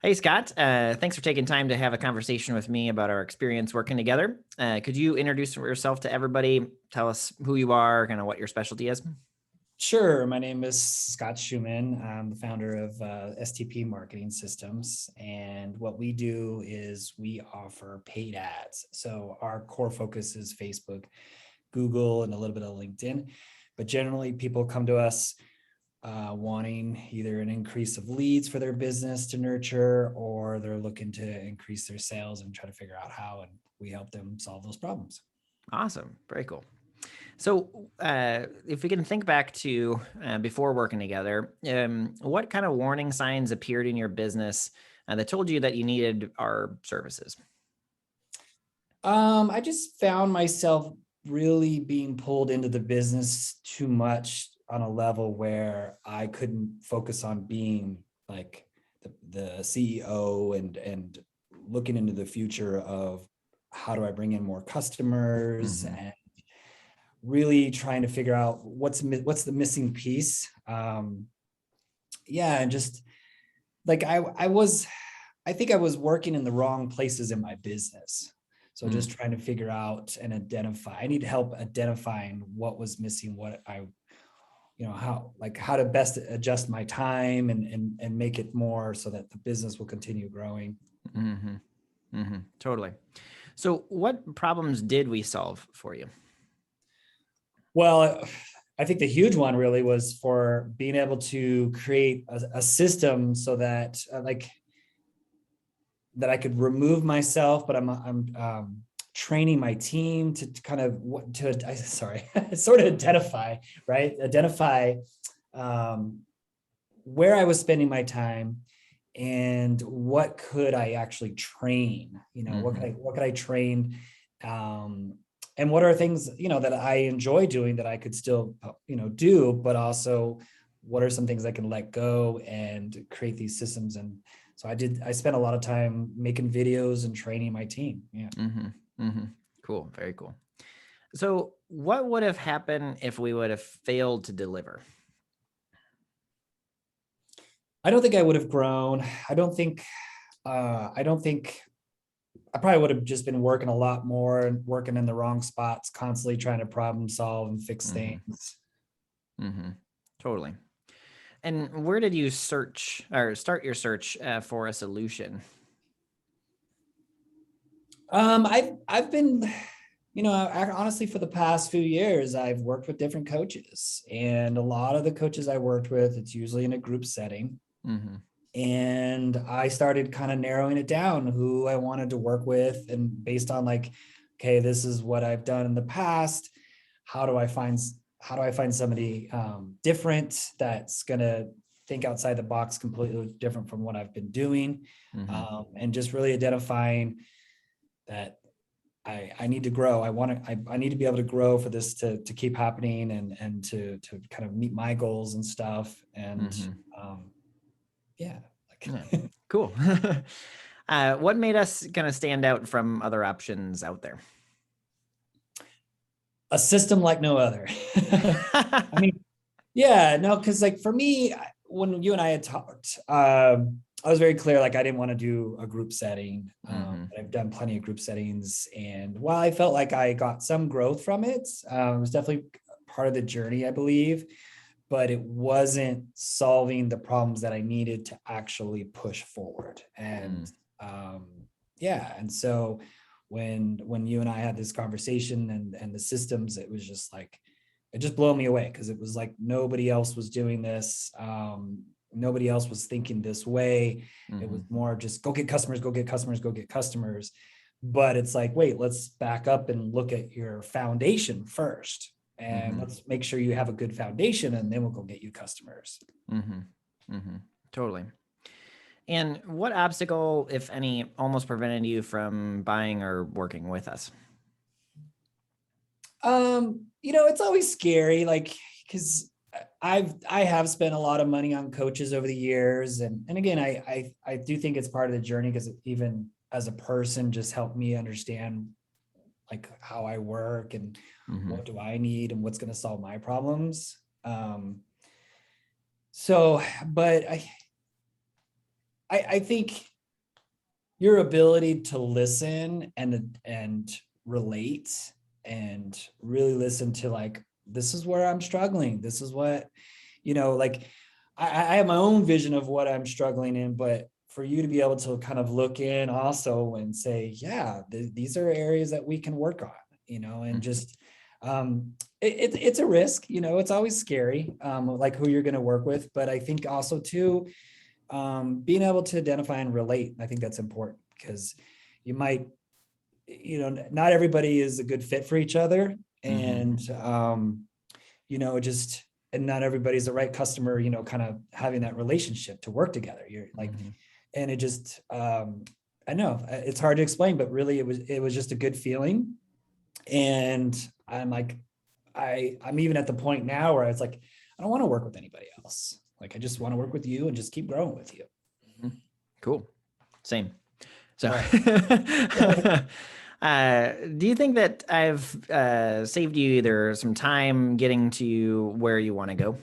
Hey, Scott. Thanks for taking time to have a conversation with me about our experience working together. Could you introduce yourself to everybody? Tell us who you are, kind of what your specialty is? Sure. My name is Scott Schumann. I'm the founder of STP Marketing Systems. And what we do is we offer paid ads. So our core focus is Facebook, Google, and a little bit of LinkedIn. But generally, people come to us wanting either an increase of leads for their business to nurture, or they're looking to increase their sales and try to figure out how. And we help them solve those problems. Awesome. Very cool. So, if we can think back to before working together, what kind of warning signs appeared in your business that told you that you needed our services? I just found myself really being pulled into the business too much on a level where I couldn't focus on being like the CEO and looking into the future of how do I bring in more customers Mm-hmm. and really trying to figure out what's the missing piece. Yeah, and just like I think I was working in the wrong places in my business. So just trying to figure out and identify. I need help identifying what was missing, what I, how to best adjust my time and make it more so that the business will continue growing. Mm-hmm. Mm-hmm. Totally. So, what problems did we solve for you? Well, I think the huge one really was for being able to create a system so that that I could remove myself, but I'm training my team to kind of sort of identify where I was spending my time and what could I actually train. What could I train, and what are things that I enjoy doing that I could still do, but also what are some things I can let go and create these systems. And so I spent a lot of time making videos and training my team. Yeah. Mm-hmm. Mm-hmm. Cool. Very cool. So, what would have happened if we would have failed to deliver? I don't think I would have grown. I don't think I probably would have just been working a lot more and working in the wrong spots, constantly trying to problem solve and fix Mm-hmm. things. Mm-hmm. Totally. And where did you search or start your search for a solution? I've been, honestly, for the past few years, I've worked with different coaches, and a lot of the coaches I worked with, it's usually in a group setting. Mm-hmm. And I started kind of narrowing it down who I wanted to work with, and based on like, okay, this is what I've done in the past. How do I find somebody different that's gonna think outside the box, completely different from what I've been doing, Mm-hmm. and just really identifying that I need to grow. I need to be able to grow for this to keep happening and to kind of meet my goals and stuff. And Mm-hmm. yeah, Yeah. like Cool. What made us kind of stand out from other options out there? a system like no other. I mean, yeah, no, because like for me, when you and I had talked, I was very clear, like I didn't want to do a group setting. Mm-hmm. I've done plenty of group settings, and while I felt like I got some growth from it, it was definitely part of the journey, I believe, but it wasn't solving the problems that I needed to actually push forward. And um, yeah, and so when you and I had this conversation and the systems, it was just like it just blew me away because it was like nobody else was doing this. Nobody else was thinking this way. It was Mm-hmm. more just go get customers, go get customers, go get customers. But it's like, wait, let's back up and look at your foundation first. And Mm-hmm. let's make sure you have a good foundation, and then we'll go get you customers. Mm-hmm. Mm-hmm. Totally. And what obstacle, if any, almost prevented you from buying or working with us? It's always scary, like because I have spent a lot of money on coaches over the years, and again, I do think it's part of the journey because even as a person, just helped me understand like how I work and Mm-hmm. what do I need and what's going to solve my problems. So, but I think your ability to listen and relate and really listen to like, this is where I'm struggling. This is what, like I have my own vision of what I'm struggling in, but for you to be able to kind of look in also and say, yeah, these are areas that we can work on, and Mhm. just it's a risk, it's always scary, like who you're going to work with. But I think also too, being able to identify and relate, I think that's important because you might, not everybody is a good fit for each other. Mhm. And, just, and not everybody's the right customer, kind of having that relationship to work together. You're like, Mhm. and it just, I know it's hard to explain, but really it was just a good feeling. And I'm like, I'm even at the point now where it's like, I don't want to work with anybody else. Like, I just want to work with you and just keep growing with you. Mhm. Cool. Same. So, Right. do you think that I've saved you either some time getting to where you want to go?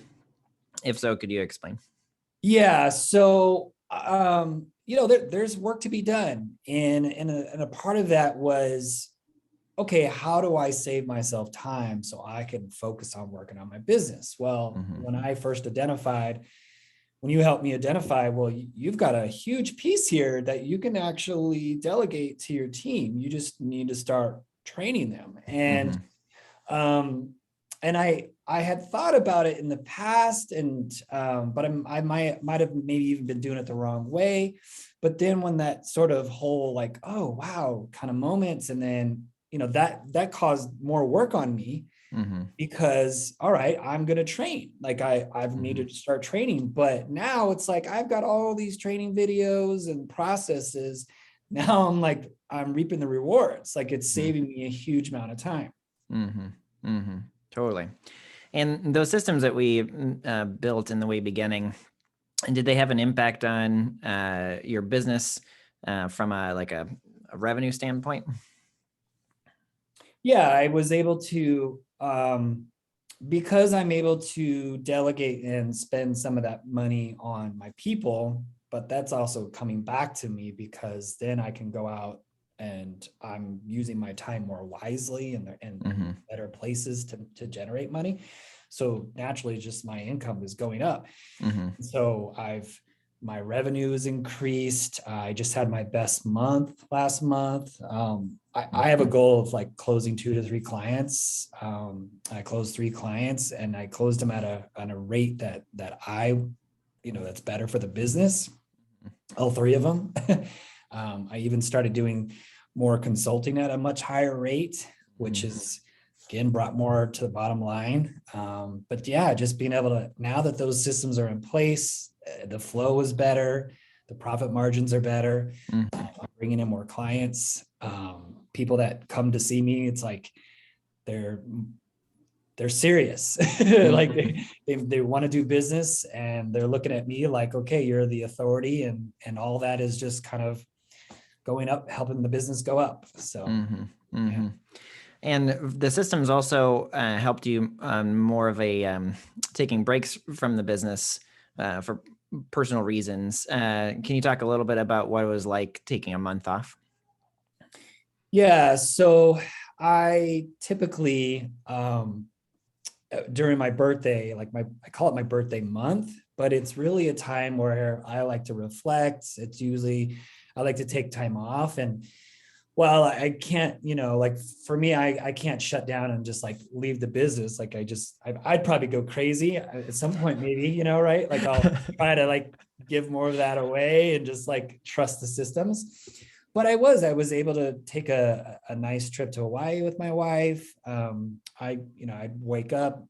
If so, could you explain? Yeah. So, there's work to be done. And a part of that was, okay, how do I save myself time so I can focus on working on my business? Well, Mhm. when you helped me identify, well, you've got a huge piece here that you can actually delegate to your team. You just need to start training them. And Mhm. um, and I had thought about it in the past, and but I might have maybe even been doing it the wrong way. But then when that sort of whole like, oh wow, kind of moments, and then that caused more work on me, Mhm. because all right, I'm going to train, like I've Mhm. needed to start training. But now it's like I've got all these training videos and processes. Now I'm like, I'm reaping the rewards, like it's Mhm. saving me a huge amount of time. Mhm. Mhm. Totally. And those systems that we built in the way beginning, and did they have an impact on your business from a revenue standpoint? Yeah, I was able to, because I'm able to delegate and spend some of that money on my people, but that's also coming back to me because then I can go out and I'm using my time more wisely and Mhm. better places to generate money. So naturally, just my income is going up. Mhm. So my revenue has increased. I just had my best month last month. I have a goal of like closing 2 to 3 clients. I closed 3 clients and I closed them at a rate that that's better for the business. All 3 of them. I even started doing more consulting at a much higher rate, which Mhm. is again brought more to the bottom line. But yeah, just being able to, now that those systems are in place, the flow is better, the profit margins are better. Mhm. I'm bringing in more clients. People that come to see me, it's like they're they're serious. Like Mhm. they want to do business and they're looking at me like, okay, you're the authority, and all that is just kind of going up, helping the business go up. So Mhm. yeah. Mhm. And the systems also helped you more of a taking breaks from the business for personal reasons. Can you talk a little bit about what it was like taking a month off? Yeah. So I typically, during my birthday, like I call it my birthday month, but it's really a time where I like to reflect. It's usually, I like to take time off. And well, I can't, like for me, I can't shut down and just like leave the business. Like I'd probably go crazy at some point, maybe, right? Like I'll try to like give more of that away and just like trust the systems. But I was able to take a nice trip to Hawaii with my wife. I'd wake up,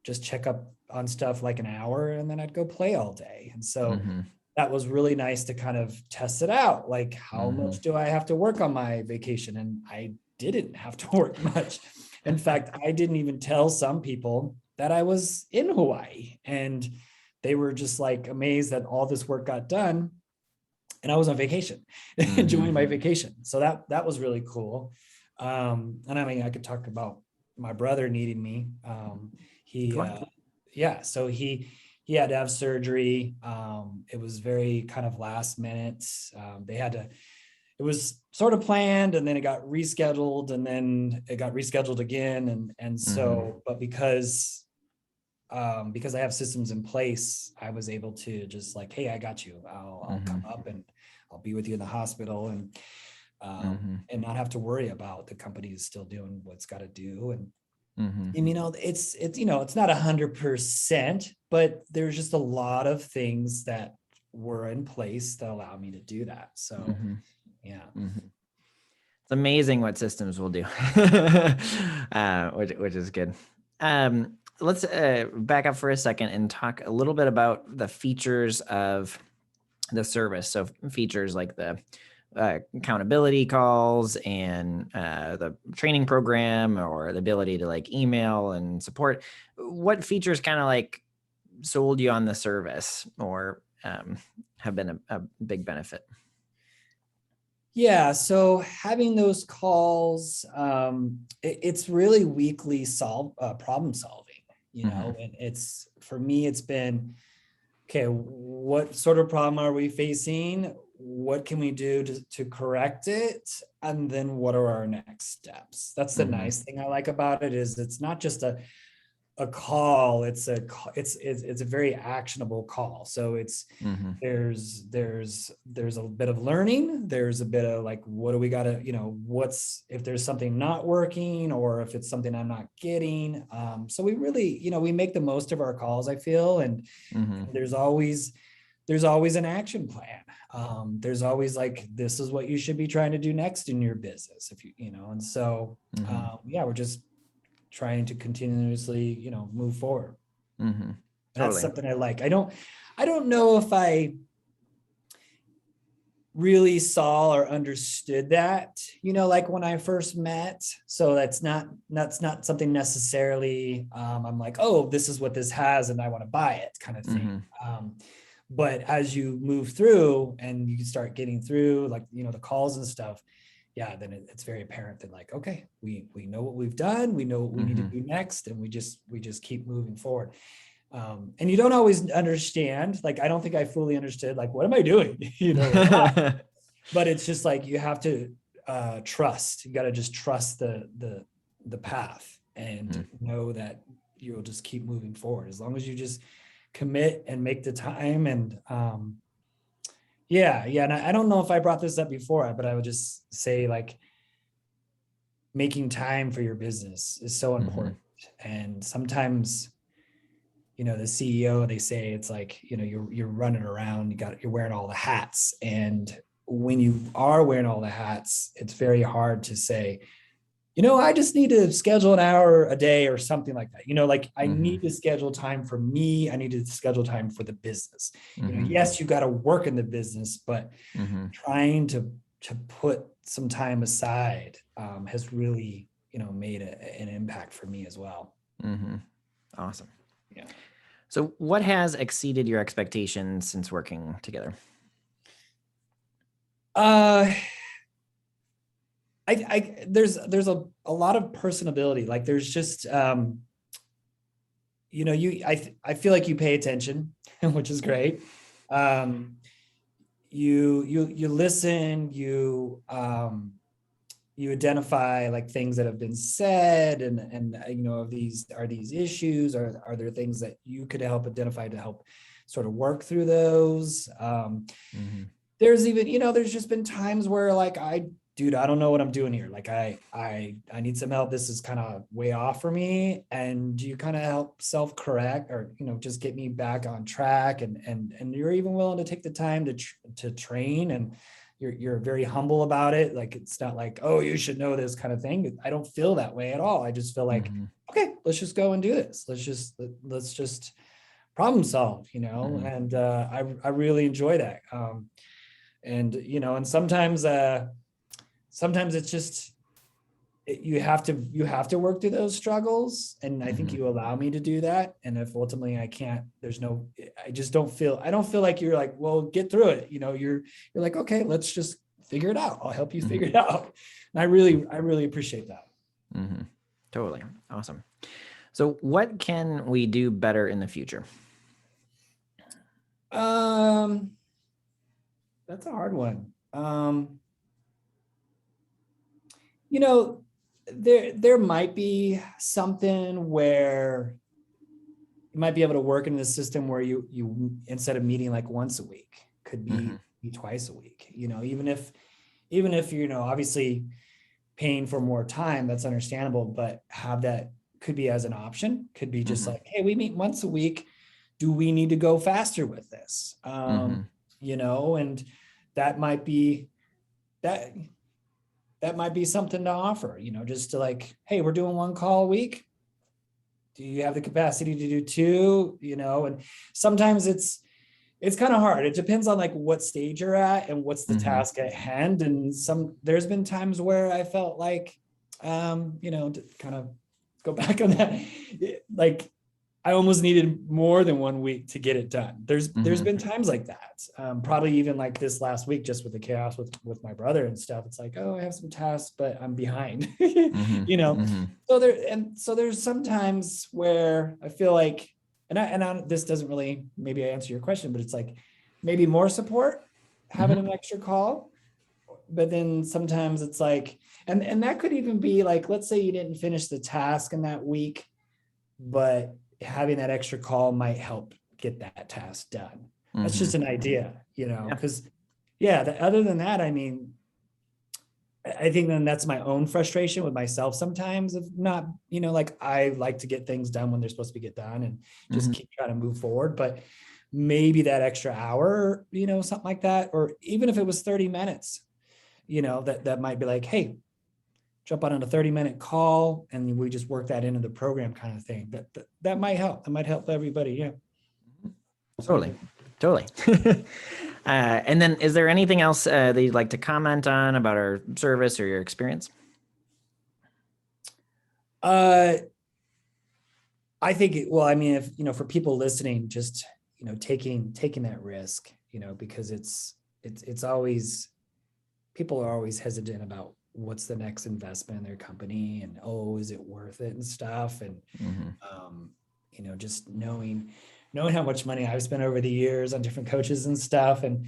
just check up on stuff like an hour, and then I'd go play all day. And so Mhm. that was really nice to kind of test it out. Like, how Mhm. much do I have to work on my vacation? And I didn't have to work much. In fact, I didn't even tell some people that I was in Hawaii. And they were just like amazed that all this work got done. And I was on vacation, enjoying Mhm. my vacation. So that was really cool. And I mean, I could talk about my brother needing me. He, Go on. yeah, so he had to have surgery. It was very kind of last minute. It was sort of planned, and then it got rescheduled, and then it got rescheduled again. And Mm-hmm. so, but because I have systems in place, I was able to just like, hey, I got you. I'll Mm-hmm. come up and I'll be with you in the hospital, Mm-hmm. and not have to worry about the company is still doing what's got to do. Mm-hmm. And it's it's not 100%, but there's just a lot of things that were in place that allow me to do that. So Mm-hmm. yeah. Mm-hmm. It's amazing what systems will do, which is good. Let's back up for a second and talk a little bit about the features of the service. So features like the accountability calls and the training program, or the ability to like email and support. What features kind of like sold you on the service, or have been a big benefit? Yeah, so having those calls, it's really weekly problem solving, Mm-hmm. and it's for me, it's been okay. What sort of problem are we facing? What can we do to correct it? And then what are our next steps? That's the Mm-hmm. nice thing I like about it is it's not just a call. It's a very actionable call. So Mm-hmm. there's a bit of learning. There's a bit of like, what do we got to, what's, if there's something not working or if it's something I'm not getting. So we really, we make the most of our calls, I feel. And Mm-hmm. there's always an action plan. There's always like, this is what you should be trying to do next in your business. If and so, Mm-hmm. yeah, we're just trying to continuously, move forward. Mm-hmm. And that's Totally. something I like. I don't know if I really saw or understood that, like when I first met. So that's not something necessarily, I'm like, oh, this is what this has and I want to buy it kind of thing. Mm-hmm. Um, but as you move through and you start getting through like, the calls and stuff, yeah, then it's very apparent that like, okay, we know what we've done, we know what we need to Mm-hmm. do next, and we just keep moving forward. And you don't always understand. Like, I don't think I fully understood. Like, what am I doing? Like, why? But it's just like you have to trust. You got to just trust the path and know that you'll just keep moving forward as long as you just commit and make the time. And yeah. And I don't know if I brought this up before, but I would just say like making time for your business is so Mm-hmm. important. And sometimes the CEO, they say it's like, you're running around, you're wearing all the hats. And when you are wearing all the hats, it's very hard to say, I just need to schedule an hour a day or something like that. Like I Mm-hmm. need to schedule time for me. I need to schedule time for the business. Mm-hmm. Yes, you got to work in the business, but Mm-hmm. trying to put some time aside has really, made an impact for me as well. Mm-hmm. Awesome. Yeah. So, what has exceeded your expectations since working together? Uh, there's a lot of personability. Like there's just I feel like you pay attention, which is great. Um, you listen, you identify like things that have been said, and of these, are these issues, or are there things that you could help identify to help sort of work through those. Mm-hmm. There's even, there's just been times where like dude, I don't know what I'm doing here. Like I need some help. This is kind of way off for me. And you kind of help self-correct, or, just get me back on track. And you're even willing to take the time to train, and you're very humble about it. Like, it's not like, oh, you should know this kind of thing. I don't feel that way at all. I just feel like, Mm-hmm. okay, let's just go and do this. Let's just problem solve, Mm-hmm. and I really enjoy that. And sometimes it's just, you have to work through those struggles, and I think Mm-hmm. you allow me to do that. And if ultimately I can't, I don't feel like you're like, well, get through it. You're like, okay, let's just figure it out. I'll help you Mm-hmm. figure it out. And I really appreciate that. Mm-hmm. Totally. Awesome. So, what can we do better in the future? That's a hard one. You know, there might be something where you might be able to work in the system where you instead of meeting like once a week, could Mhm. be twice a week. You know, even if you know, obviously paying for more time, that's understandable, but have that could be as an option, could be just Mhm. like, hey, we meet once a week. Do we need to go faster with this? Mhm. You know, and that might be that that might be something to offer, you know, just to like, hey, we're doing one call a week. Do you have the capacity to do two? You know, and sometimes it's kind of hard. It depends on like what stage you're at and what's the Mhm. task at hand. And there's been times where I felt like, you know, to kind of go back on that, like I almost needed more than 1 week to get it done. There's Mhm. been times like that. Probably even like this last week, just with the chaos with my brother and stuff. It's like, oh, I have some tasks, but I'm behind. Mhm. You know, Mhm. so there's sometimes where I feel like, this doesn't really maybe I answer your question, but it's like maybe more support, having Mhm. an extra call. But then sometimes it's like, and that could even be like, let's say you didn't finish the task in that week, but having that extra call might help get that task done. That's just Mhm. an idea, you know, Yeah. because yeah, other than that, I mean, I think then that's my own frustration with myself sometimes of not, you know, like I like to get things done when they're supposed to get done and just Mhm. keep trying to move forward. But maybe that extra hour, you know, something like that, or even if it was 30 minutes, you know, that might be like, hey, jump on a 30-minute call and we just work that into the program kind of thing. That might help. That might help everybody. Yeah. Totally. Absolutely. Totally. And then is there anything else that you'd like to comment on about our service or your experience? Uh, I think, well, I mean, if, you know, for people listening, just, you know, taking that risk, you know, because it's always, people are always hesitant about what's the next investment in their company and, oh, is it worth it and stuff. And, Mhm. um, you know, just knowing how much money I've spent over the years on different coaches and stuff. And,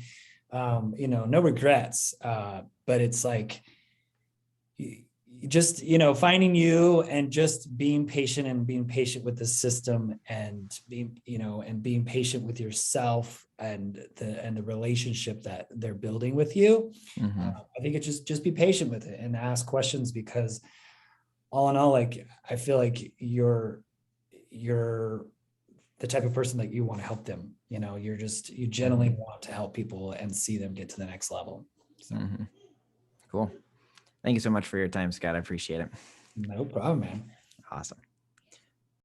you know, no regrets. But it's like, just, you know, finding you and just being patient and being patient with the system and being, you know, and being patient with yourself and the relationship that they're building with you. Mhm. I think it's just be patient with it and ask questions, because all in all, like I feel like you're the type of person that you want to help them. You know, you generally Mhm. want to help people and see them get to the next level. So Mhm. Cool. Thank you so much for your time, Scott. I appreciate it. no problem, man. Awesome.